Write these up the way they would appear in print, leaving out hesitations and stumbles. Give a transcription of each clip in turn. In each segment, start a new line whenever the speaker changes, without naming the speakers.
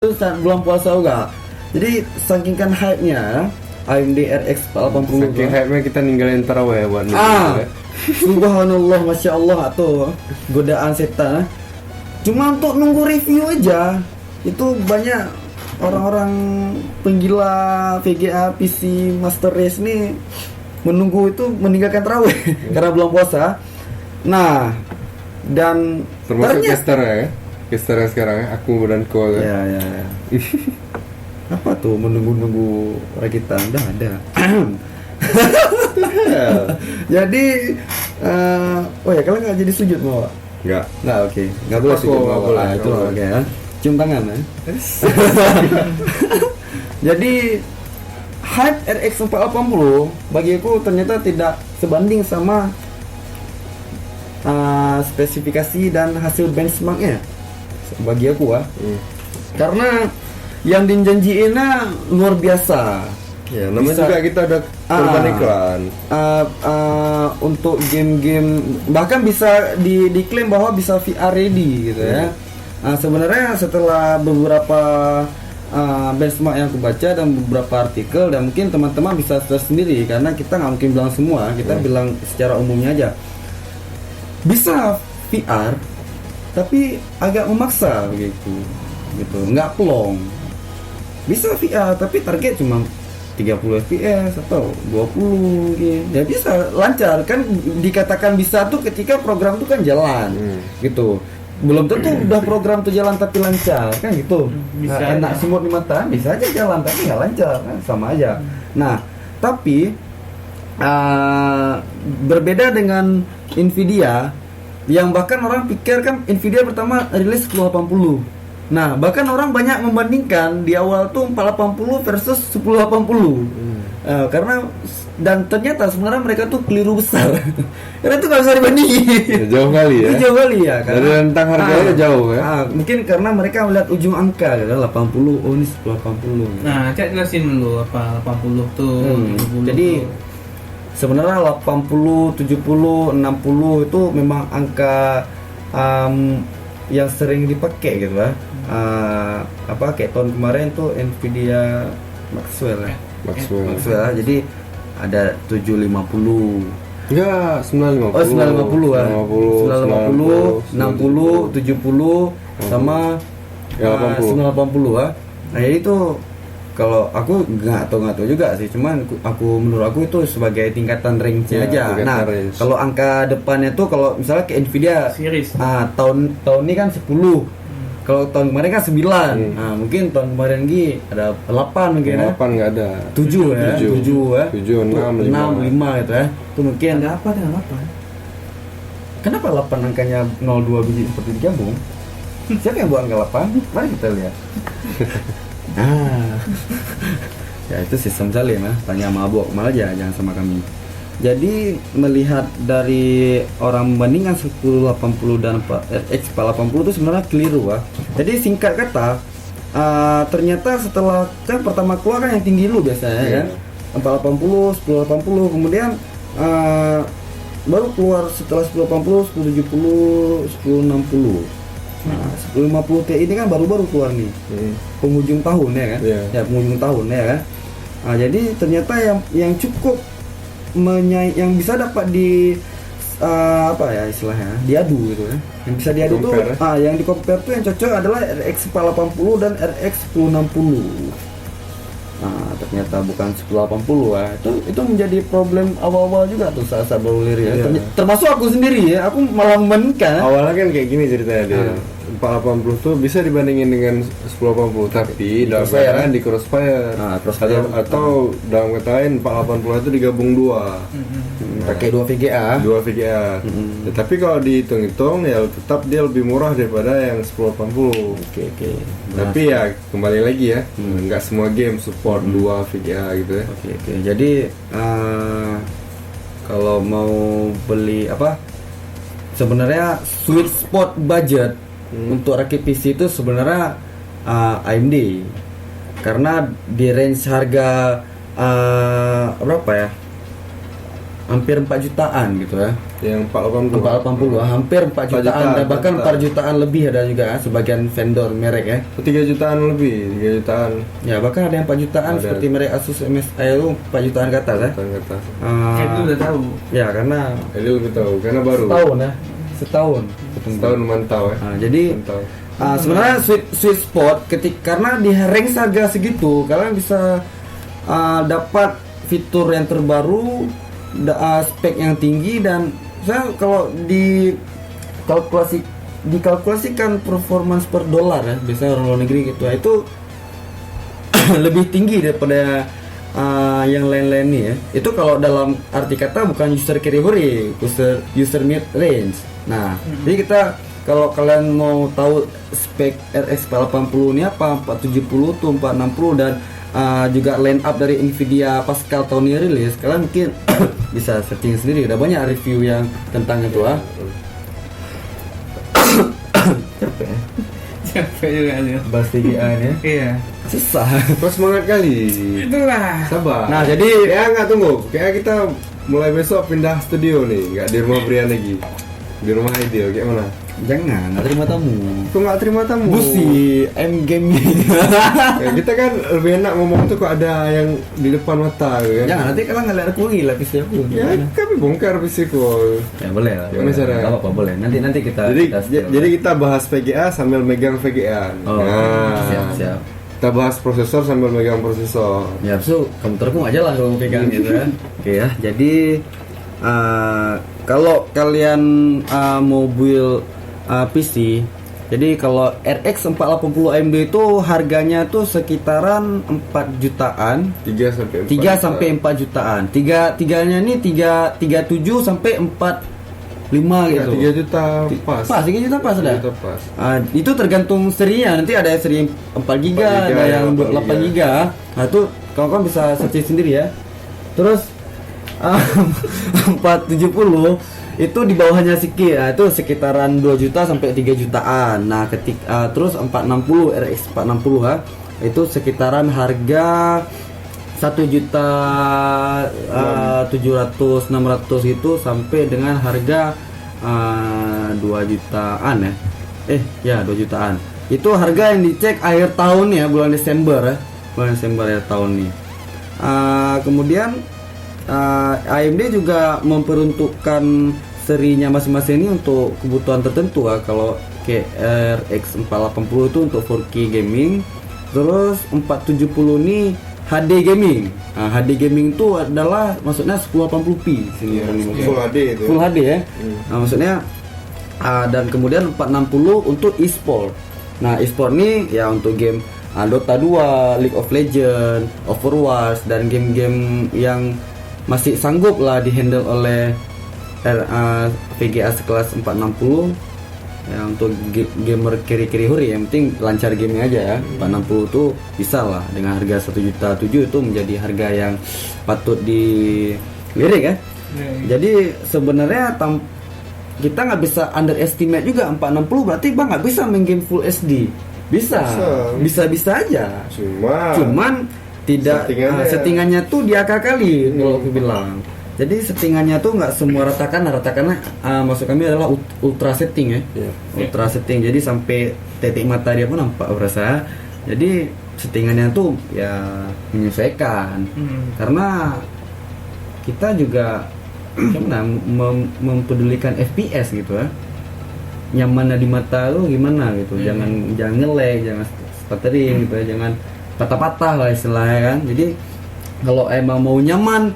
itu saat bulan puasa juga. Jadi saking kan hype-nya AMD RX 80
Saking hype-nya kita ninggalin tarawih buat nih.
Subhanallah, Masya Allah tuh godaan setan. Cuma untuk nunggu review aja itu banyak orang-orang penggila VGA PC Master Race nih menunggu itu meninggalkan tarawih karena belum puasa. Nah, dan
Termasuk caster ya, caster yang sekarang ya, aku dan kau kan.
ya. Apa tuh menunggu-nunggu rakitan? Udah ada. Jadi oh ya, kalian nggak jadi sujud mau?
Enggak.
Nggak, oke. Nggak boleh sujud mau.
boleh,
Itu
nggak
oke ya. Cium tangan ya. Jadi hype RX 480 bagi aku ternyata tidak sebanding sama spesifikasi dan hasil benchmarknya bagi aku karena yang dijanjiinnya luar biasa.
Ya, namanya juga kita ada korban iklan.
Untuk game-game bahkan bisa diklaim bahwa bisa VR ready gitu ya. Sebenarnya setelah beberapa benchmark yang aku baca dan beberapa artikel, dan mungkin teman-teman bisa search sendiri karena kita nggak mungkin bilang semua, kita bilang secara umumnya aja. Bisa VR tapi agak memaksa begitu, gitu, nggak plong. Bisa VR tapi target cuma 30 fps atau 20 gitu. Ya bisa lancar kan, dikatakan bisa tuh ketika program tuh kan jalan gitu. Belum tentu udah program tuh jalan tapi lancar kan gitu.
Bisa
Enak semut di mata, bisa aja jalan tapi nggak lancar kan, sama aja. Nah tapi berbeda dengan Nvidia yang bahkan orang pikir kan Nvidia pertama rilis 1080. Nah, bahkan orang banyak membandingkan di awal tuh 480 versus 1080. Karena dan ternyata sebenarnya mereka tuh keliru besar. Karena itu nggak bisa dibandingin.
Ya, jauh kali ya.
Jauh kali ya.
Dari rentang harganya jauh ya.
Mungkin karena mereka melihat ujung angka gitu, 80, oh ini 1080.
Nah, Cak jelasin dulu apa 80 tuh. 70
Jadi
tuh.
sebenarnya 80, 70, 60 itu memang angka yang sering dipakai gitu lah. Kayak tahun kemarin tuh Nvidia Maxwell ya. Maxwell. Jadi ada 750.
Enggak, 950.
Oh, 950 ya. 950, 60, 70 sama
ya, 80.
980 ya. Nah, jadi itu kalau aku nggak tahu juga sih, cuman menurut aku itu sebagai tingkatan range-nya aja. Nah,
range.
kalau angka depannya tuh kalau misalnya ke Nvidia
Series.
tahun ini kan 10. Kalau tahun kemarin kan 9. Nah, mungkin tahun kemarin lagi ada 8 mungkin ya.
8 enggak ada.
7 ya. 7 ya.
7, 6,
5 gitu ya. Itu mungkin
Ada apa dengan 8?
kenapa 8 angkanya 02 biji seperti digabung? Siapa yang buat angka 8? Mari kita lihat. Ya itu sistem salim ya. Tanya sama Abu Akmal aja, jangan sama kami. Jadi melihat dari orang membandingkan 1080 dan RX 480 itu sebenarnya keliru ya. Jadi singkat kata, ternyata setelah kan pertama keluar kan yang tinggi dulu biasanya kan, 480, 1080, kemudian baru keluar setelah 1080, 1070, 1060. Nah, 1050 Ti ini kan baru-baru keluar nih, penghujung tahun ya kan, ya penghujung tahun ya kan. Nah, jadi ternyata yang cukup yang bisa dapat di istilahnya diadu gitu ya, yang bisa diadu tuh yang di compare tuh yang cocok adalah RX 480 dan RX 1060. Nah, ternyata bukan 1080 ya. Itu menjadi problem awal-awal juga tuh saat baru lirik ya. Termasuk aku sendiri ya, aku malah membandingkan.
Awalnya kan kayak gini ceritanya dia. 480 tuh bisa dibandingin dengan 1080 tapi dalam keadaan di crossfire. Atau dalam kata lain 480 itu digabung dua.
Pakai 2 VGA.
Tapi kalau dihitung-hitung ya tetap dia lebih murah daripada yang 1080.
Oke.
Tapi ya kembali lagi ya, nggak semua game support 2 VGA gitu ya.
Oke. Jadi kalau mau beli sebenarnya sweet spot budget untuk rakit PC itu sebenarnya AMD, karena di range harga berapa ya, hampir 4 jutaan gitu ya.
Yang 480.
480 hampir 4 jutaan dan bahkan 4 jutaan lebih ada juga sebagian vendor merek ya.
3 jutaan lebih, 3 jutaan.
Ya bahkan ada yang 4 jutaan
Ada.
seperti merek Asus MSI itu 4 jutaan ke atas ya.
Kata.
Itu udah tahu.
Ya karena
Jadi lebih tahu karena baru.
setahun.
Setahun mantau ya.
Nah, jadi
Mantau.
sebenarnya sweet spot karena di range harga segitu kalian bisa dapat fitur yang terbaru, spek yang tinggi, dan saya kalau dikalkulasikan performance per dolar ya, biasanya orang luar negeri gitu ya, itu lebih tinggi daripada yang lain-lain nih ya. Itu kalau dalam arti kata bukan user category, user mid range. Nah, jadi kita kalau kalian mau tahu spek RX 480 ini apa, 470 tuh 460 dan juga line up dari Nvidia Pascal tahun ini rilis, kalian mungkin bisa searching sendiri, udah banyak review yang tentang itu capek ya
Capek juga sih.
bahas VGA ya,
Iya.
susah.
Terus semangat kali.
Itulah.
Sabar.
Nah, jadi
ya nggak tunggu. Kayak kita mulai besok pindah studio nih, nggak di rumah Brian lagi. Di rumah Ideal, kayak mana?
jangan nggak terima tamu.
Kok nggak terima tamu?
Busi M game
Ya, kita kan lebih enak ngomong tuh kok ada yang di depan mata kan.
jangan, nanti kalian ngeliat aku lagi lah PC aku.
Ya, kami bongkar fisiko.
Ya boleh lah.
Gimana cara?
Gak apa-apa, boleh. Nanti kita
Jadi
kita setel.
jadi kita bahas VGA sambil megang VGA.
Oh,
Nah,
siap.
kita bahas prosesor sambil megang prosesor.
Ya, so komputerku aja lah kalau pegang gitu kan. Oke ya. Jadi kalau kalian mau build PC, jadi kalau RX 480 AMD itu harganya tuh sekitaran 4 jutaan.
3 sampai 4.
3 sampai 4 jutaan. Tiganya ini 37 sampai 45 gitu.
3 juta pas.
Pas 3 juta pas
3
ada.
juta pas.
Itu tergantung serinya. Nanti ada seri 4 GB,
4
ada yang
8
8 GB. Nah, itu kawan-kawan bisa searching sendiri ya. Terus 470 itu di bawahnya sedikit. Nah, itu sekitaran 2 juta sampai 3 jutaan. Nah, terus 460 RX 460 ya. Itu sekitaran harga 1 juta 700 600 itu sampai dengan harga 2 jutaan ya. Ya 2 jutaan. Itu harga yang dicek akhir tahun ya, bulan Desember ya. Bulan Desember ya tahun ini. Kemudian AMD juga memperuntukkan serinya masing-masing ini untuk kebutuhan tertentu ya. Kalau RX 480 itu untuk 4K gaming, terus 470 ini HD gaming. HD gaming itu adalah maksudnya 1080p sini.
Full HD itu.
Full HD ya. Nah, maksudnya dan kemudian 460 untuk e-sport. Nah, e-sport ini ya untuk game Dota 2, League of Legends, Overwatch, dan game-game yang masih sanggup lah dihandle oleh VGA sekelas 460 ya. Untuk gamer kiri-kiri huri yang penting lancar gaming aja ya. 460 tuh bisa lah dengan harga 1,7 juta itu menjadi harga yang patut dilirik ya. Jadi sebenarnya kita nggak bisa underestimate juga 460, berarti bang nggak bisa main game full SD. Bisa aja. Cuman tidak settingannya tuh diakal-kali kalau aku bilang. Jadi settingannya tuh nggak semua ratakannya maksud kami adalah ultra setting ya. Ultra setting, jadi sampai titik mata dia pun nampak berasa. Jadi settingannya tuh ya menyesuaikan. Karena kita juga mempedulikan FPS gitu ya. Nyaman di mata lu gimana gitu. Jangan nge-lag, jangan stuttering gitu ya, jangan patah-patah lah istilahnya kan. Jadi kalau emang mau nyaman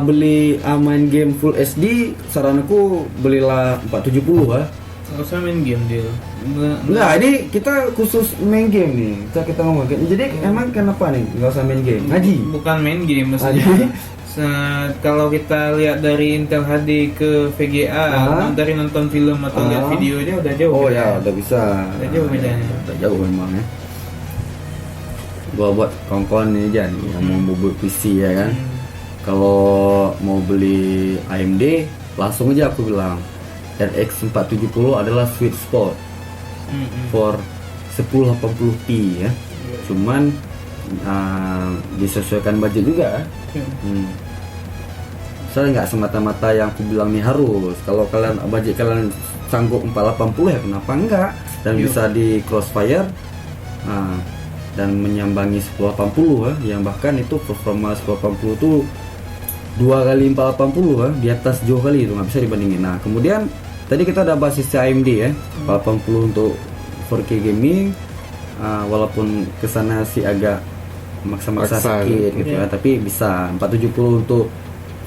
beli main game full SD, saranku belilah 470 ya.
Nggak usah main game dia.
Enggak, ini kita khusus main game nih. Kita ngomong game. Jadi emang kenapa nih nggak usah main game? Ngaji.
Bukan main game maksudnya. Kalau kita lihat dari Intel HD ke VGA, dari nonton film atau lihat video aja udah jauh.
Oh ya, udah bisa.
Udah jauh bedanya.
Udah jauh memang ya. Gua buat kawan-kawan nih aja nih yang mau buat PC ya kan. Kalau mau beli AMD, langsung aja aku bilang RX 470 adalah sweet spot for 1080p ya. Cuman disesuaikan budget juga. Saya nggak semata-mata yang aku bilang nih harus. Kalau budget kalian sanggup 480 ya kenapa enggak? Dan bisa di crossfire dan menyambangi 1080 yang bahkan itu performa 1080 tuh 2 kali 480 di atas jauh kali, itu nggak bisa dibandingin. Nah kemudian tadi kita udah bahas sisi AMD ya, 480 untuk 4K gaming, walaupun kesana sih agak maksa-maksa sedikit gitu ya, tapi bisa 470 untuk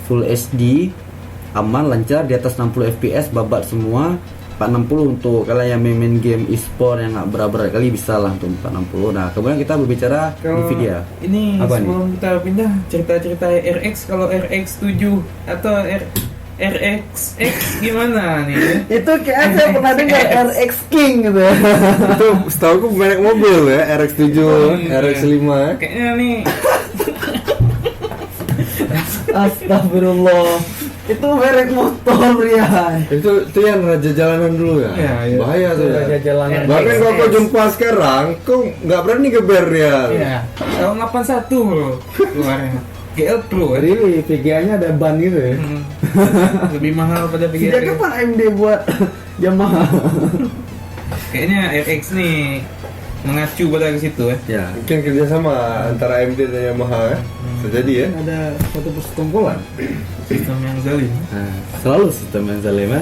Full HD aman lancar di atas 60 fps babat semua. 460 untuk kalian yang main game e-sport yang nggak berat-berat kali bisa lah untuk 460. Nah kemudian kita berbicara Nvidia.
Ini apa sebelum nih? Kita pindah cerita-cerita RX, kalau RX 7 atau RXX gimana nih?
Itu kayak saya pernah dengar RX King gitu ya.
Itu setahu aku merek mobil ya, RX7, RX5 ya.
Kayaknya nih.
Astagfirullah. Itu merek motor ya.
Itu yang raja jalanan dulu ya.
Iya.
Bahaya tuh ya.
Raja jalanan.
Bahkan kalau kau jumpa sekarang, kau nggak berani geber ya.
Iya. Tahun 81 bro keluarnya. GL Pro ya.
Really, VGA-nya ada ban gitu ya.
Lebih mahal pada VGA.
Sejak kapan AMD buat Yamaha?
Kayaknya RX nih mengacu pada ke situ ya.
Ya.
Mungkin kerjasama antara AMD dan Yamaha ya. Terjadi ya.
Ada suatu persekongkolan.
Sistem yang zalim.
Nah, selalu sistem yang zalim ya.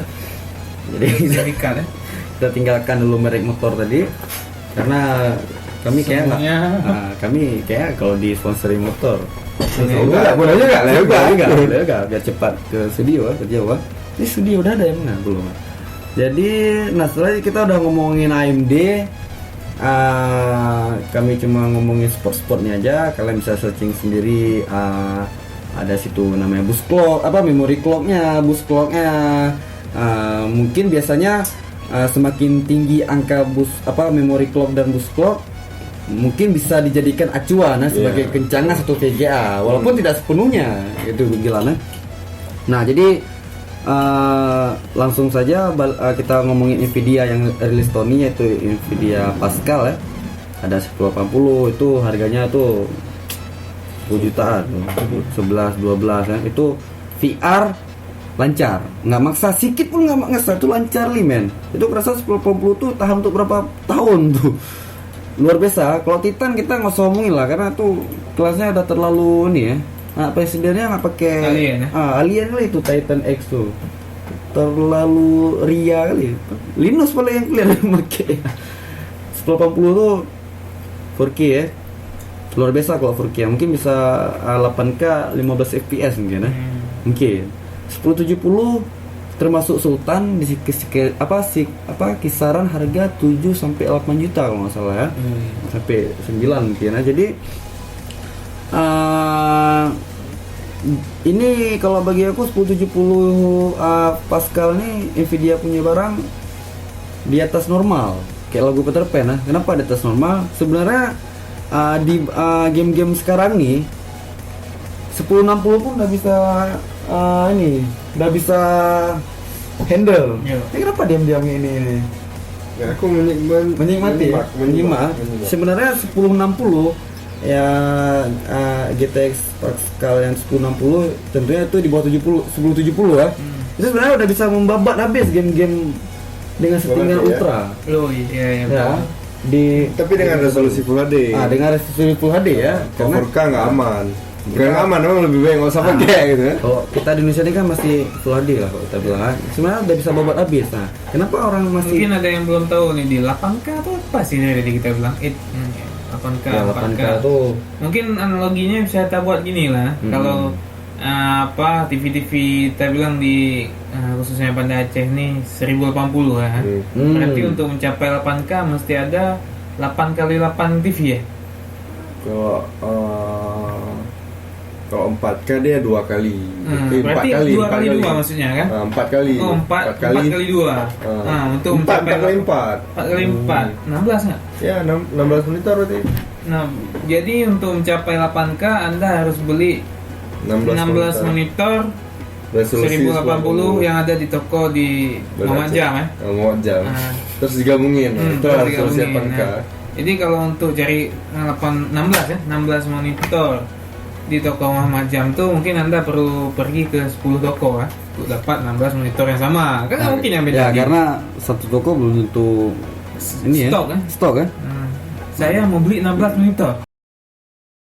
Jadi
Serikat ya.
kita tinggalkan dulu merek motor tadi karena kami kayak kami kayak kalau disponsori motor.
Boleh juga.
Biar cepat ke studio kerja wah. Ini studio udah ada yang mana belum? Jadi, nah setelah kita udah ngomongin AMD, kami cuma ngomongin sport-sportnya aja. Kalian bisa searching sendiri. Ada situ namanya bus clock, memory clocknya, bus clocknya. Mungkin biasanya semakin tinggi angka memory clock dan bus clock, mungkin bisa dijadikan acuan sebagai kencangan satu VGA, walaupun tidak sepenuhnya itu gila. Nah jadi langsung saja kita ngomongin Nvidia yang rilis tahun ini, yaitu Nvidia Pascal ya. Ada 1080 itu harganya tuh 10 jutaan, 11, 12 ya. Itu VR lancar, nggak maksa sedikit pun, nggak maksa, itu lancar men. Itu kerasa 1080 tuh tahan untuk berapa tahun tuh, luar biasa. Kalau Titan kita nggak usah ngomongin lah, karena tuh kelasnya udah terlalu ini ya. Nah presidennya nggak pakai alien kali itu, Titan X tuh terlalu ria kali. Linus paling yang clear pakai 1080 tuh 4K ya, luar biasa. Kalau 4K mungkin bisa 8K 15 fps mungkin ya. Mungkin 1070 termasuk Sultan di kisaran harga 7 sampai 8 juta kalau nggak salah ya. Sampai 9 mungkin ya. Jadi ini kalau bagi aku 1070 Pascal nih Nvidia punya barang di atas normal, kayak lagu Peter Pan ya. Kenapa di atas normal? Sebenarnya di game-game sekarang nih 1060 pun udah bisa udah bisa handle. Ini kenapa diam-diam ini?
Ya, aku menikmati.
Sebenarnya 1060 ya, GTX Pascal yang 1060 tentunya itu di bawah 1070 ya. Itu sebenarnya udah bisa membabat habis game-game dengan settingan ultra.
Iya.
Tapi dengan resolusi Full HD.
Dengan resolusi Full HD ya.
Karena 4K nggak aman. Bukan aman, memang lebih baik nggak usah pakai gitu ya.
Kalau kita di Indonesia ini kan masih Full HD lah kalau kita bilang. Sebenarnya udah bisa babat habis. Nah, kenapa orang masih?
Mungkin ada yang belum tahu nih, di 8K atau apa sih dari kita bilang 8K.
Ya, 8K tuh.
Mungkin analoginya bisa kita buat gini lah. Kalau TV-TV kita bilang di khususnya Banda Aceh nih 1080 ya. Berarti untuk mencapai 8K mesti ada 8x8 TV ya.
Kalau 4K dia 2 kali.
Berarti 2 kali 2 maksudnya kan?
4 kali.
4 kali 2. Untuk
4 kali 4.
4 kali 4. 16 nggak?
Ya, 16 monitor berarti.
Nah, jadi untuk mencapai 8K Anda harus beli 16 monitor
resolusi
1080 yang ada di toko di Muhammad Jam ya.
Muhammad Jam. Terus digabungin. Itu resolusi 8K.
Jadi kalau untuk cari 16 monitor di toko Muhammad Jam tuh mungkin Anda perlu pergi ke 10 toko untuk dapat 16 monitor yang sama. Kan nggak mungkin yang beda.
Ya, karena satu toko belum tentu ini
stok
Stok kan?
Saya mau beli 16 monitor.